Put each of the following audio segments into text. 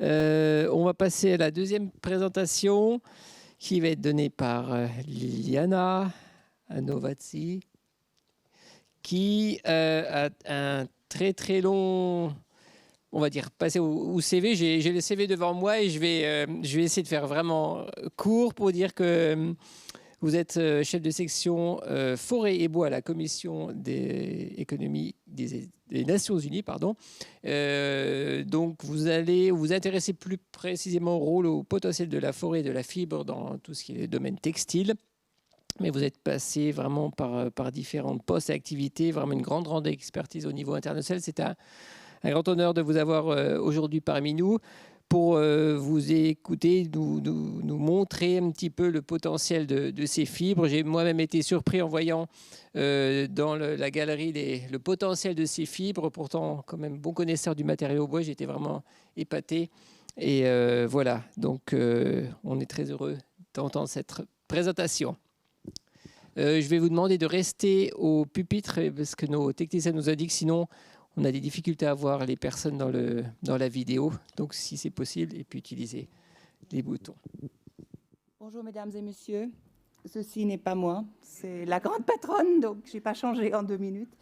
On va passer à la deuxième présentation qui va être donnée par Liliana Anovazzi, qui a un très très long, on va dire, passer au CV. J'ai le CV devant moi et je vais essayer de faire vraiment court pour dire que vous êtes chef de section forêt et bois à la Commission des économies des Nations Unies. Pardon. Donc, vous allez vous intéresser plus précisément au rôle, au potentiel de la forêt et de la fibre dans tout ce qui est le domaine textile. Mais vous êtes passé vraiment par différents postes et activités, vraiment une grande expertise au niveau international. C'est un grand honneur de vous avoir aujourd'hui parmi nous pour vous écouter, nous montrer un petit peu le potentiel de ces fibres. J'ai moi-même été surpris en voyant dans la galerie le potentiel de ces fibres. Pourtant, quand même bon connaisseur du matériau bois, j'étais vraiment épaté. Et voilà, donc on est très heureux d'entendre cette présentation. Je vais vous demander de rester au pupitre parce que nos techniciens nous indiquent sinon on a des difficultés à voir les personnes dans la vidéo. Donc si c'est possible, et puis utiliser les boutons. Bonjour mesdames et messieurs, ceci n'est pas moi, c'est la grande patronne, donc je n'ai pas changé en 2 minutes.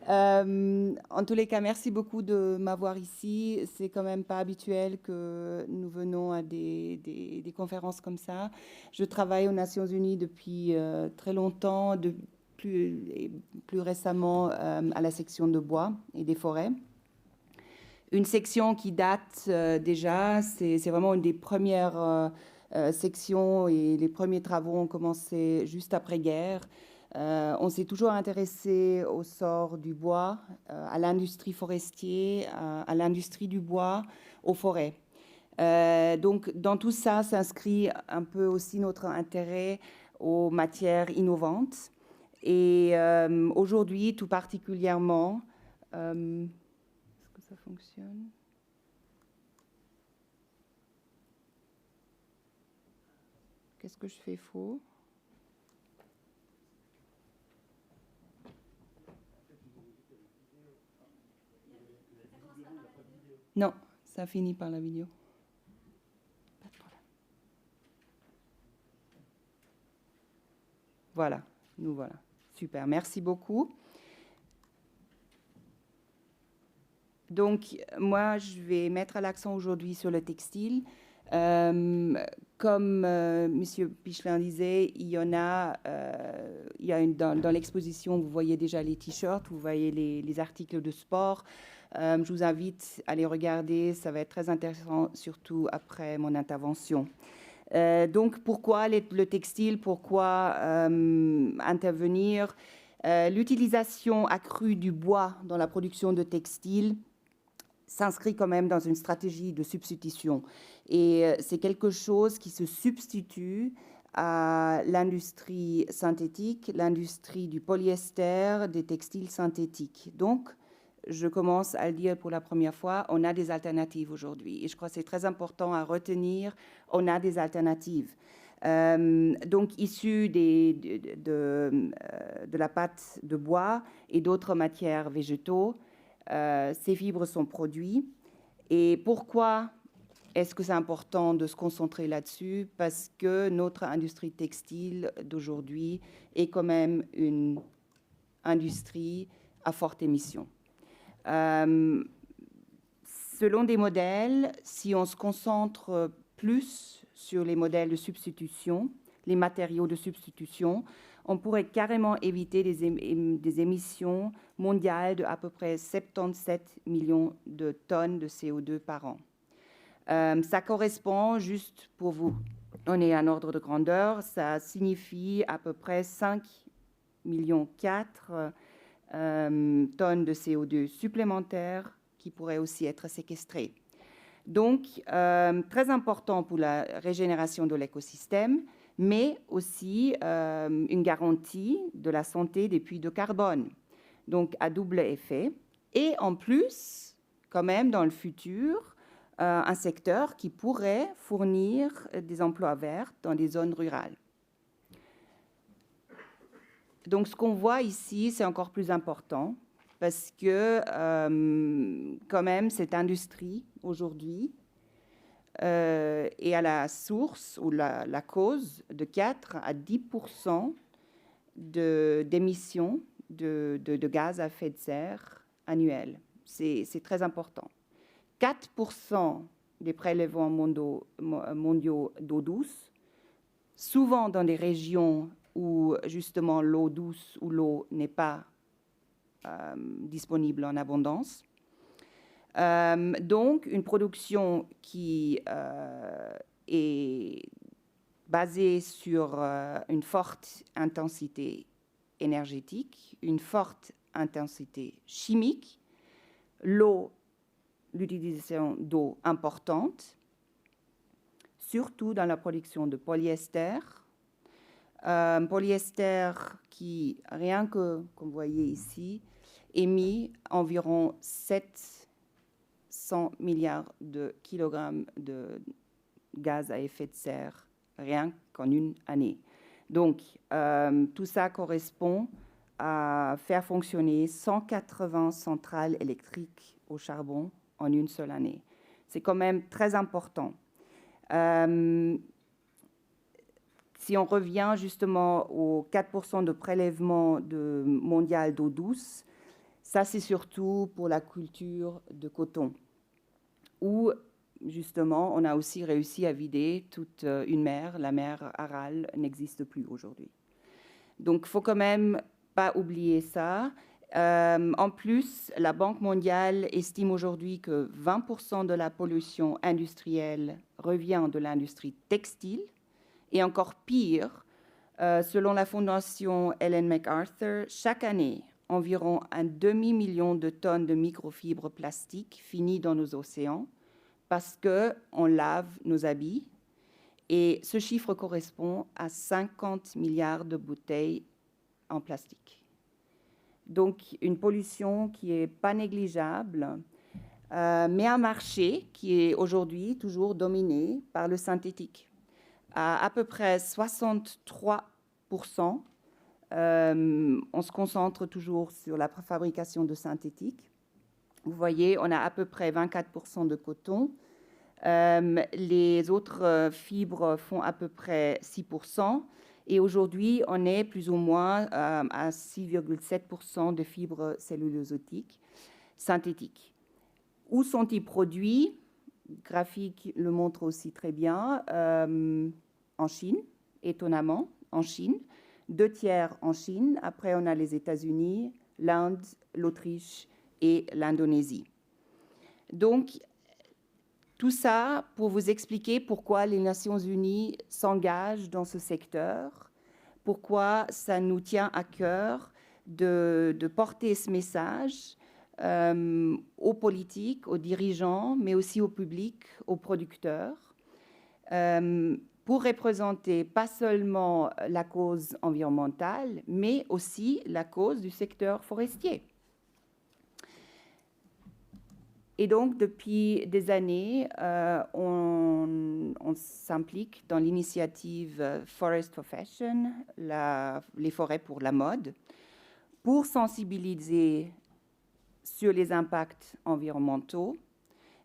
En tous les cas, merci beaucoup de m'avoir ici. C'est quand même pas habituel que nous venons à des conférences comme ça. Je travaille aux Nations Unies depuis très longtemps, plus récemment à la section de bois et des forêts. Une section qui date déjà, c'est vraiment une des premières sections et les premiers travaux ont commencé juste après-guerre. On s'est toujours intéressé au sort du bois, à l'industrie forestière, à l'industrie du bois, aux forêts. Donc, dans tout ça s'inscrit un peu aussi notre intérêt aux matières innovantes. Et aujourd'hui, tout particulièrement, est-ce que ça fonctionne ? Qu'est-ce que je fais faux ? Non, ça finit par la vidéo. Pas de problème. Voilà, nous voilà. Super, merci beaucoup. Donc, moi, je vais mettre l'accent aujourd'hui sur le textile. Comme M. Pichelin disait, il y a dans l'exposition, vous voyez déjà les t-shirts, vous voyez les articles de sport. Je vous invite à les regarder, ça va être très intéressant, surtout après mon intervention. Donc, pourquoi le textile? Pourquoi intervenir? L'utilisation accrue du bois dans la production de textiles s'inscrit quand même dans une stratégie de substitution. Et c'est quelque chose qui se substitue à l'industrie synthétique, l'industrie du polyester, des textiles synthétiques. Donc, je commence à le dire pour la première fois, on a des alternatives aujourd'hui. Et je crois que c'est très important à retenir, on a des alternatives. Donc, issues de la pâte de bois et d'autres matières végétaux, ces fibres sont produites. Et pourquoi est-ce que c'est important de se concentrer là-dessus? Parce que notre industrie textile d'aujourd'hui est quand même une industrie à forte émission. Selon des modèles, si on se concentre plus sur les modèles de substitution, les matériaux de substitution, on pourrait carrément éviter des émissions mondiales de à peu près 77 millions de tonnes de CO2 par an. Ça correspond, juste pour vous donner un ordre de grandeur, ça signifie à peu près 5,4 millions tonnes de CO2 supplémentaires qui pourraient aussi être séquestrées. Donc, très important pour la régénération de l'écosystème, mais aussi une garantie de la santé des puits de carbone. Donc, à double effet. Et en plus, quand même, dans le futur, un secteur qui pourrait fournir des emplois verts dans des zones rurales. Donc, ce qu'on voit ici, c'est encore plus important parce que, quand même, cette industrie, aujourd'hui, est à la source ou la cause de 4 à 10% d'émissions de gaz à effet de serre annuels. C'est très important. 4% des prélèvements mondiaux d'eau douce, souvent dans des régions où justement l'eau douce ou l'eau n'est pas disponible en abondance. Donc, une production qui est basée sur une forte intensité énergétique, une forte intensité chimique, l'utilisation d'eau importante, surtout dans la production de polyester. Polyester qui, rien que, comme vous voyez ici, émet environ 700 milliards de kilogrammes de gaz à effet de serre, rien qu'en une année. Donc, tout ça correspond à faire fonctionner 180 centrales électriques au charbon en une seule année. C'est quand même très important. Si on revient justement aux 4% de prélèvement mondial d'eau douce, ça c'est surtout pour la culture de coton, où justement on a aussi réussi à vider toute une mer. La mer Aral n'existe plus aujourd'hui. Donc il ne faut quand même pas oublier ça. En plus, la Banque mondiale estime aujourd'hui que 20% de la pollution industrielle revient de l'industrie textile. Et encore pire, selon la fondation Ellen MacArthur, chaque année, environ 500 000 de tonnes de microfibres plastiques finissent dans nos océans parce qu'on lave nos habits. Et ce chiffre correspond à 50 milliards de bouteilles en plastique. Donc, une pollution qui n'est pas négligeable, mais un marché qui est aujourd'hui toujours dominé par le synthétique. À peu près 63%, on se concentre toujours sur la fabrication de synthétique. Vous voyez, on a à peu près 24% de coton. Les autres fibres font à peu près 6%. Et aujourd'hui, on est plus ou moins à 6,7% de fibres cellulosiques synthétiques. Où sont-ils produits? Le graphique le montre aussi très bien. En Chine, étonnamment, en Chine. 2/3 en Chine. Après, on a les États-Unis, l'Inde, l'Autriche et l'Indonésie. Donc, tout ça pour vous expliquer pourquoi les Nations Unies s'engagent dans ce secteur, pourquoi ça nous tient à cœur de porter ce message aux politiques, aux dirigeants, mais aussi au public, aux producteurs, pour représenter pas seulement la cause environnementale, mais aussi la cause du secteur forestier. Et donc, depuis des années, on s'implique dans l'initiative Forest for Fashion, les forêts pour la mode, pour sensibiliser sur les impacts environnementaux,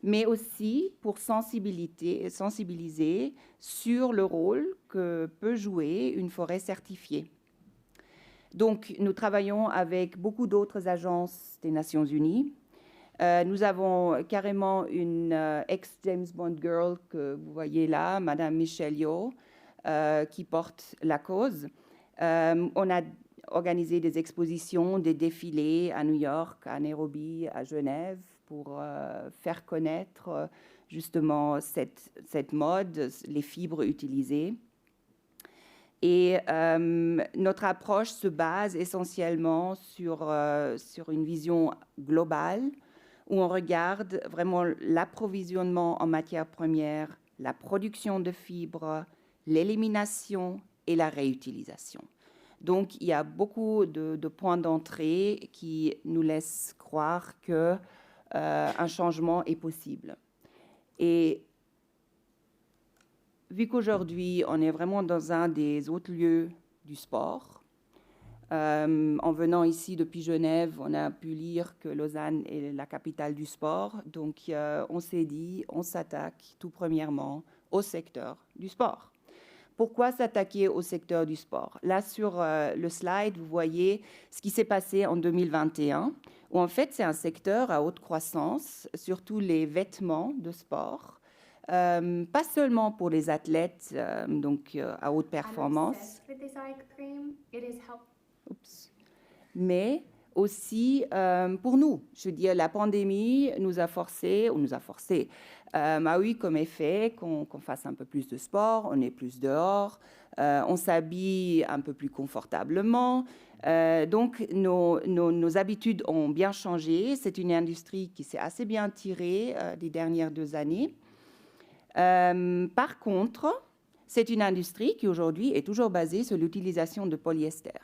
mais aussi pour sensibiliser sur le rôle que peut jouer une forêt certifiée. Donc, nous travaillons avec beaucoup d'autres agences des Nations Unies. Nous avons carrément une ex-James Bond girl que vous voyez là, Madame Michelle Yeoh, qui porte la cause. On a organisé des expositions, des défilés à New York, à Nairobi, à Genève, pour faire connaître justement cette mode, les fibres utilisées. Et notre approche se base essentiellement sur une vision globale, où on regarde vraiment l'approvisionnement en matières premières, la production de fibres, l'élimination et la réutilisation. Donc, il y a beaucoup de points d'entrée qui nous laissent croire qu'un changement est possible. Et vu qu'aujourd'hui, on est vraiment dans un des autres lieux du sport, En venant ici depuis Genève, on a pu lire que Lausanne est la capitale du sport. Donc, on s'est dit, on s'attaque tout premièrement au secteur du sport. Pourquoi s'attaquer au secteur du sport? Là, sur le slide, vous voyez ce qui s'est passé en 2021, où en fait, c'est un secteur à haute croissance, surtout les vêtements de sport, pas seulement pour les athlètes donc à haute performance, mais aussi pour nous. Je veux dire, la pandémie nous a forcé, a eu comme effet qu'on fasse un peu plus de sport, on est plus dehors, on s'habille un peu plus confortablement. Donc, nos habitudes ont bien changé. C'est une industrie qui s'est assez bien tirée des dernières 2 années. Par contre, c'est une industrie qui aujourd'hui est toujours basée sur l'utilisation de polyester.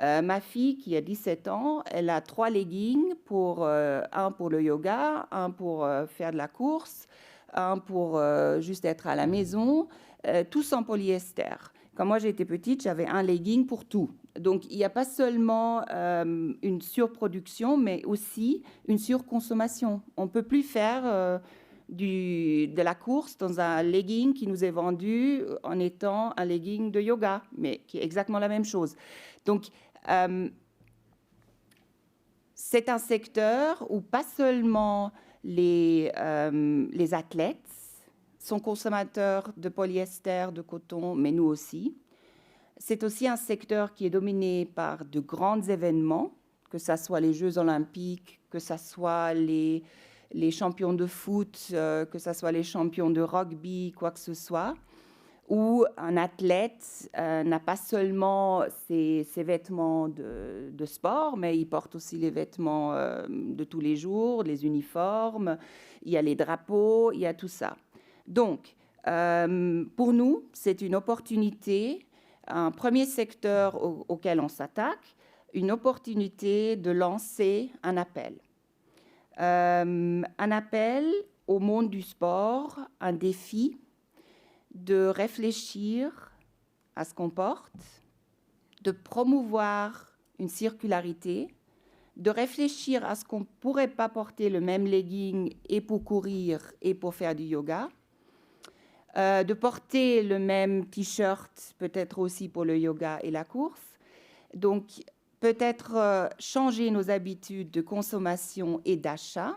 Ma fille qui a 17 ans, elle a 3 leggings, un pour le yoga, un pour faire de la course, un pour juste être à la maison, tous en polyester. Quand moi j'étais petite, j'avais un legging pour tout. Donc il n'y a pas seulement une surproduction, mais aussi une surconsommation. On ne peut plus faire de la course dans un legging qui nous est vendu en étant un legging de yoga, mais qui est exactement la même chose. Donc, c'est un secteur où pas seulement les athlètes sont consommateurs de polyester, de coton, mais nous aussi. C'est aussi un secteur qui est dominé par de grands événements, que ce soit les Jeux olympiques, que ce soit les champions de foot, que ce soit les champions de rugby, quoi que ce soit, où un athlète n'a pas seulement ses vêtements de sport, mais il porte aussi les vêtements de tous les jours, les uniformes, il y a les drapeaux, il y a tout ça. Donc, pour nous, c'est une opportunité, un premier secteur auquel on s'attaque, une opportunité de lancer un appel. Un appel au monde du sport, un défi de réfléchir à ce qu'on porte, de promouvoir une circularité, de réfléchir à ce qu'on ne pourrait pas porter le même legging et pour courir et pour faire du yoga, de porter le même t-shirt peut-être aussi pour le yoga et la course. Donc, peut-être changer nos habitudes de consommation et d'achat,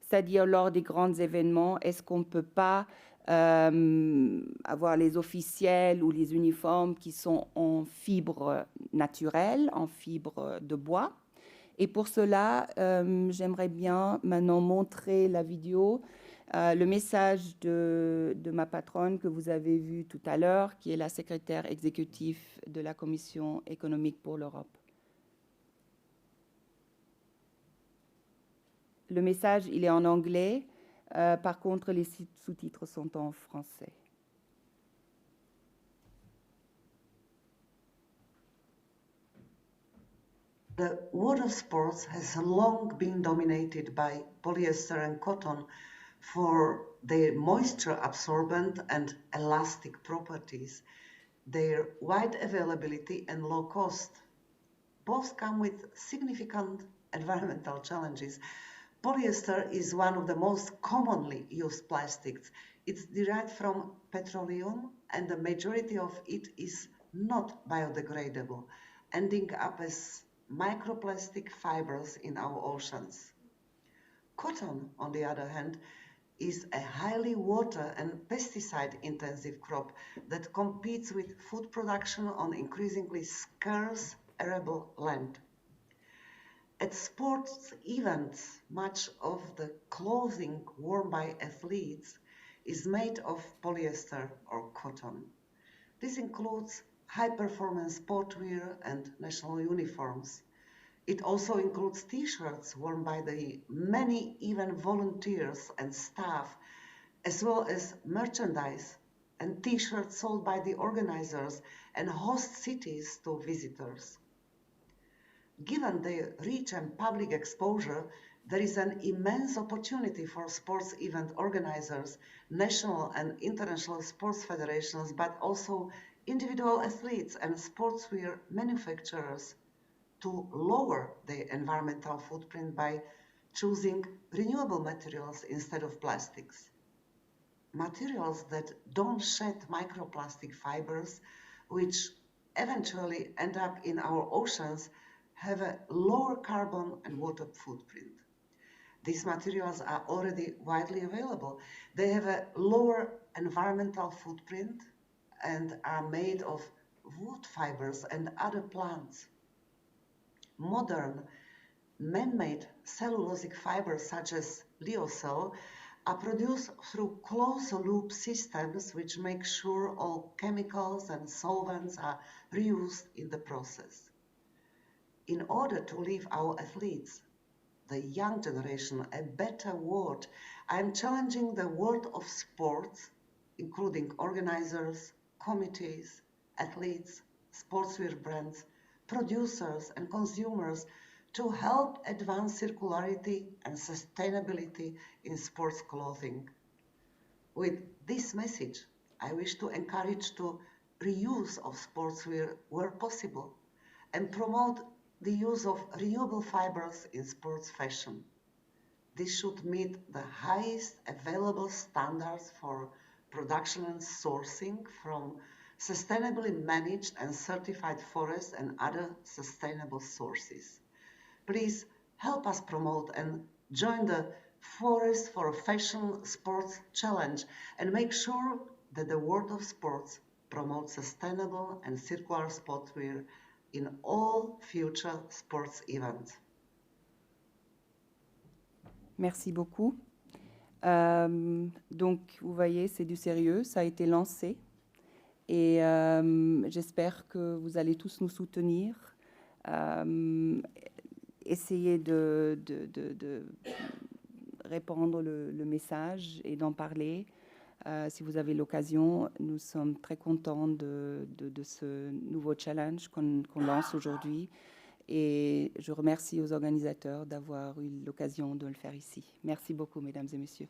c'est-à-dire lors des grands événements, est-ce qu'on ne peut pas avoir les officiels ou les uniformes qui sont en fibre naturelle, en fibre de bois. Et pour cela, j'aimerais bien maintenant montrer la vidéo, le message de ma patronne que vous avez vu tout à l'heure, qui est la secrétaire exécutive de la Commission économique pour l'Europe. Le message, il est en anglais. Par contre, les sous-titres sont en français. The world of sports has long been dominated by polyester and cotton for their moisture absorbent and elastic properties, their wide availability and low cost. Both come with significant environmental challenges. Polyester is one of the most commonly used plastics. It's derived from petroleum, and the majority of it is not biodegradable, ending up as microplastic fibers in our oceans. Cotton, on the other hand, is a highly water and pesticide-intensive crop that competes with food production on increasingly scarce arable land. At sports events, much of the clothing worn by athletes is made of polyester or cotton. This includes high-performance sportwear and national uniforms. It also includes t-shirts worn by the many event volunteers and staff, as well as merchandise and t-shirts sold by the organizers and host cities to visitors. Given their reach and public exposure, there is an immense opportunity for sports event organizers, national and international sports federations, but also individual athletes and sportswear manufacturers to lower the environmental footprint by choosing renewable materials instead of plastics. Materials that don't shed microplastic fibers, which eventually end up in our oceans, have a lower carbon and water footprint. These materials are already widely available. They have a lower environmental footprint and are made of wood fibers and other plants. Modern man-made cellulosic fibers such as lyocell are produced through closed-loop systems which make sure all chemicals and solvents are reused in the process. In order to leave our athletes, the young generation, a better world, I am challenging the world of sports, including organizers, committees, athletes, sportswear brands, producers, and consumers to help advance circularity and sustainability in sports clothing. With this message, I wish to encourage the reuse of sportswear where possible and promote the use of renewable fibers in sports fashion. This should meet the highest available standards for production and sourcing from sustainably managed and certified forests and other sustainable sources. Please help us promote and join the Forest for Fashion Sports Challenge and make sure that the world of sports promotes sustainable and circular sportswear in all future sports events. Merci beaucoup. Donc, vous voyez, c'est du sérieux, ça a été lancé. Et j'espère que vous allez tous nous soutenir. Essayer de répandre le message et d'en parler. Si vous avez l'occasion, nous sommes très contents de ce nouveau challenge qu'on lance aujourd'hui. Et je remercie aux organisateurs d'avoir eu l'occasion de le faire ici. Merci beaucoup, mesdames et messieurs.